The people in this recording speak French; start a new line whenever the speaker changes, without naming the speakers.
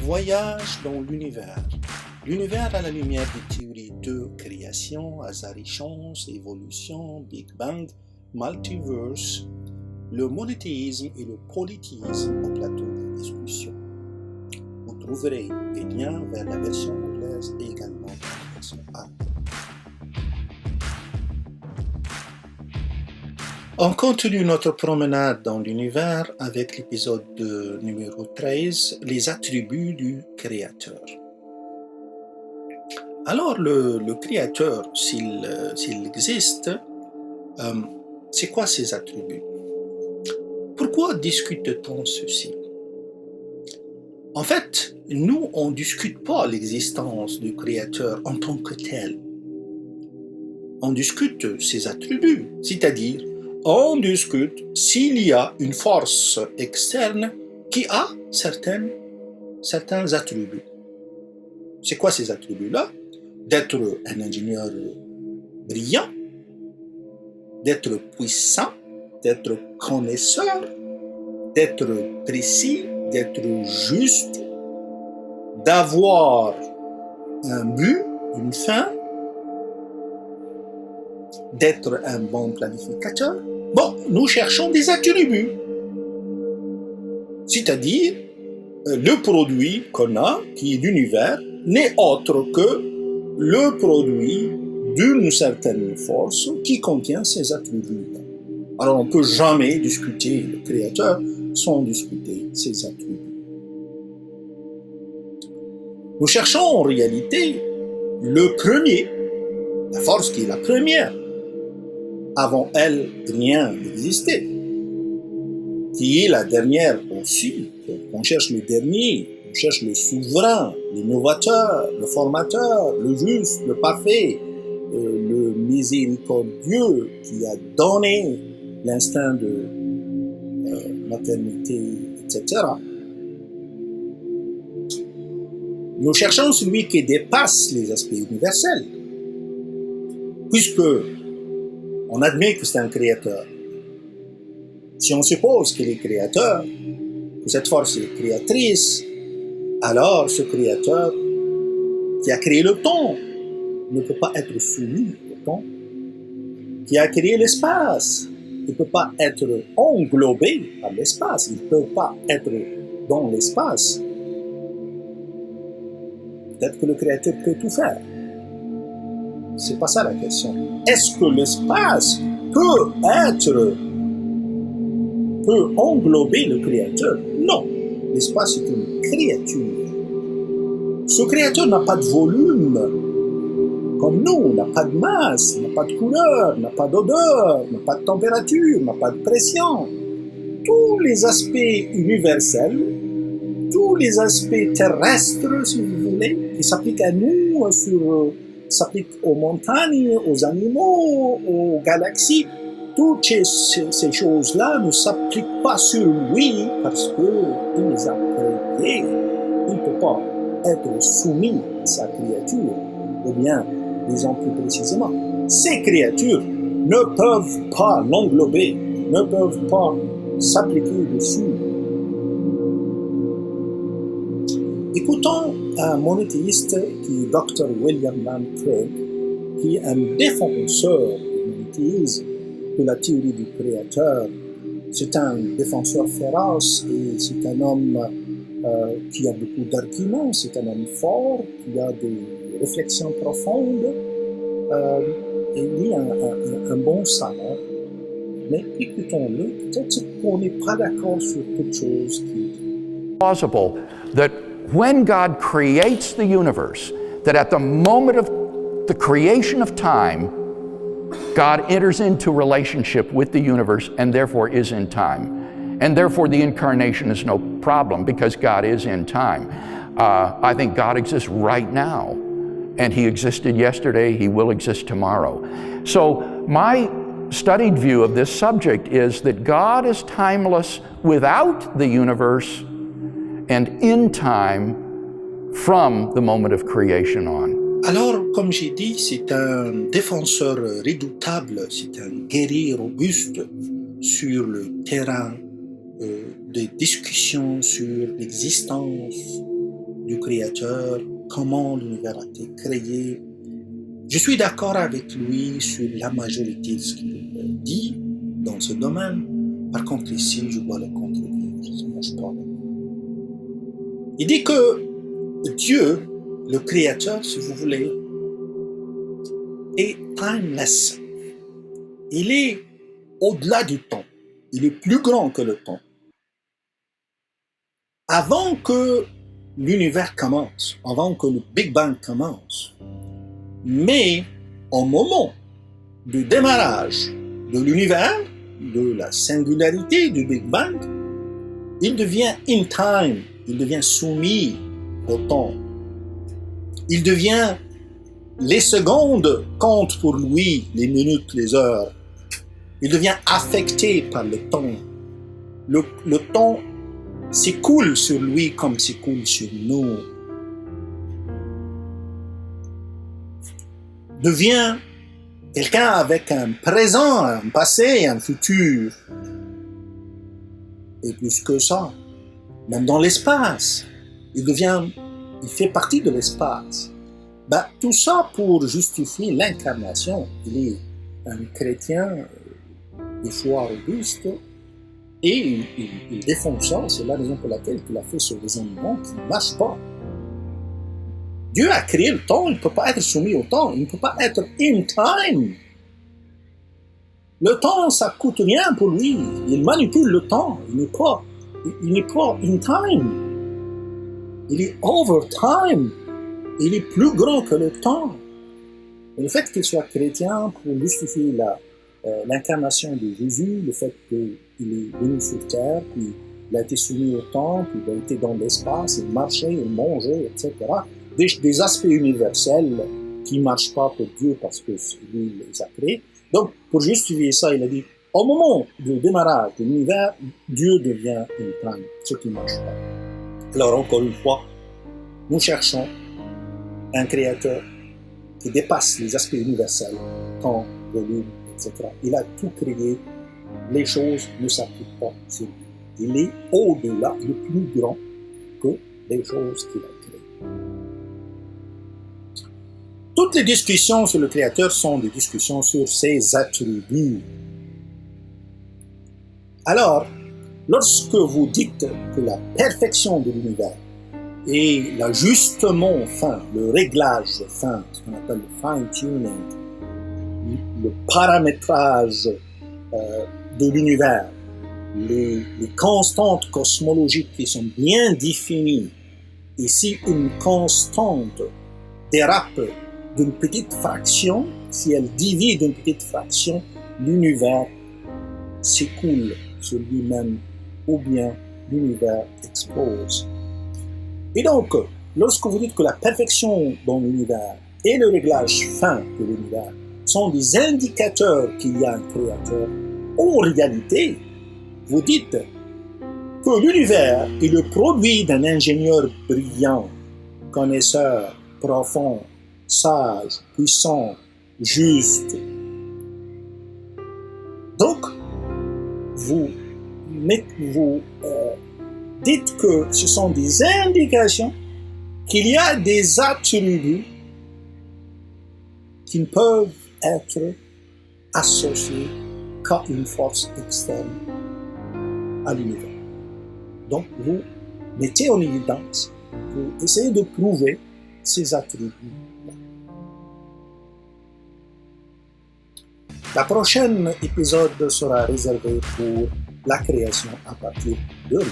Voyage dans l'univers. L'univers à la lumière des théories de création, hasard et chance, évolution, Big Bang, multiverse, le monothéisme et le polythéisme au plateau de discussion. Vous trouverez des liens vers la version anglaise et également la version arabe. On continue notre promenade dans l'univers avec l'épisode numéro 13, les attributs du créateur. Alors le créateur, s'il existe, c'est quoi ses attributs? Pourquoi discute-t-on ceci? En fait, nous, on ne discute pas l'existence du créateur en tant que tel. On discute ses attributs, c'est-à-dire on discute s'il y a une force externe qui a certains attributs. C'est quoi ces attributs-là? D'être un ingénieur brillant, d'être puissant, d'être connaisseur, d'être précis, d'être juste, d'avoir un but, une fin, d'être un bon planificateur. Bon, nous cherchons des attributs, c'est-à-dire le produit qu'on a, qui est l'univers, n'est autre que le produit d'une certaine force qui contient ces attributs. Alors on ne peut jamais discuter le créateur sans discuter ses attributs. Nous cherchons en réalité le premier, la force qui est la première. Avant elle, rien n'existait. Qui est la dernière aussi. On cherche le dernier, on cherche le souverain, l'innovateur, le formateur, le juste, le parfait, le miséricordieux qui a donné l'instinct de maternité, etc. Nous cherchons celui qui dépasse les aspects universels, puisque on admet que c'est un créateur. Si on suppose qu'il est créateur, que cette force est créatrice, alors ce créateur qui a créé le temps ne peut pas être soumis au temps, qui a créé l'espace ne peut pas être englobé par l'espace, il ne peut pas être dans l'espace. Peut-être que le créateur peut tout faire. C'est pas ça la question. Est-ce que l'espace peut englober le créateur? Non. L'espace est une créature. Ce créateur n'a pas de volume, comme nous, n'a pas de masse, n'a pas de couleur, n'a pas d'odeur, n'a pas de température, n'a pas de pression. Tous les aspects universels, tous les aspects terrestres, si vous voulez, qui s'appliquent à nous, s'appliquent aux montagnes, aux animaux, aux galaxies, toutes ces choses-là ne s'appliquent pas sur lui parce qu'il les a créées. Il ne peut pas être soumis à sa créature, ou bien, disons plus précisément, ces créatures ne peuvent pas l'englober, ne peuvent pas s'appliquer dessus. Écoutons un monothéiste qui est Dr. William Lane Craig, qui est un défenseur du monothéisme, de la théorie du créateur. C'est un défenseur féroce et c'est un homme qui a beaucoup d'arguments, c'est un homme fort, qui a des réflexions profondes, et il est un bon savant. Mais écoutons-le, peut-être qu'on n'est pas d'accord sur toute chose qu'il dit.
Plausible that when God creates the universe, that at the moment of the creation of time, God enters into relationship with the universe and therefore is in time. And therefore the incarnation is no problem because God is in time. I think God exists right now. And He existed yesterday, He will exist tomorrow. So my studied view of this subject is that God is timeless without the universe and in time from the moment of creation on.
Alors, comme j'ai dit, c'est un défenseur redoutable, c'est un guerrier robuste sur le terrain des discussions sur l'existence du Créateur, comment l'univers a été créé. Je suis d'accord avec lui sur la majorité de ce qu'il dit dans ce domaine. Par contre, ici, je dois le contredire. Je parle. Il dit que Dieu, le Créateur, si vous voulez, est timeless. Il est au-delà du temps. Il est plus grand que le temps. Avant que l'univers commence, avant que le Big Bang commence, mais au moment du démarrage de l'univers, de la singularité du Big Bang, il devient in time, il devient soumis au temps. Il devient, les secondes comptent pour lui, les minutes, les heures. Il devient affecté par le temps. Le temps s'écoule sur lui comme s'écoule sur nous. Devient quelqu'un avec un présent, un passé, un futur. Et plus que ça, même dans l'espace, il fait partie de l'espace. Tout ça pour justifier l'incarnation. Il est un chrétien de foi robuste et il défend ça. C'est la raison pour laquelle il a fait ce raisonnement qui ne marche pas. Dieu a créé le temps, il ne peut pas être soumis au temps, il ne peut pas être in time. Le temps, ça coûte rien pour lui. Il manipule le temps. Il n'est pas in time. Il est over time. Il est plus grand que le temps. Et le fait qu'il soit chrétien pour justifier l'incarnation de Jésus, le fait qu'il est venu sur terre, puis il a été soumis au temps, puis il a été dans l'espace, il marchait, il mangeait, etc. Des aspects universels qui ne marchent pas pour Dieu parce que lui les a créés. Donc, pour justifier ça, il a dit, au moment du démarrage de l'univers, Dieu devient une time, ce qui ne marche pas. Alors, encore une fois, nous cherchons un créateur qui dépasse les aspects universels, temps, volume, etc. Il a tout créé, les choses ne s'appliquent pas sur lui. Il est au-delà, il est plus grand que les choses qu'il a créées. Toutes les discussions sur le Créateur sont des discussions sur ses attributs. Alors, lorsque vous dites que la perfection de l'univers et l'ajustement fin, le réglage fin, ce qu'on appelle le fine-tuning, le paramétrage de l'univers, les constantes cosmologiques qui sont bien définies, et si une constante dérape d'une petite fraction, si elle divise d'une petite fraction, l'univers s'écoule sur lui-même ou bien l'univers explose. Et donc, lorsque vous dites que la perfection dans l'univers et le réglage fin de l'univers sont des indicateurs qu'il y a un créateur, en réalité, vous dites que l'univers est le produit d'un ingénieur brillant, connaisseur, profond, sage, puissant, juste. Donc, vous dites que ce sont des indications qu'il y a des attributs qui ne peuvent être associés qu'à une force externe à l'univers. Donc, vous mettez en évidence, vous essayez de prouver ces attributs-là. La prochaine épisode sera réservé pour la création à partir de rien.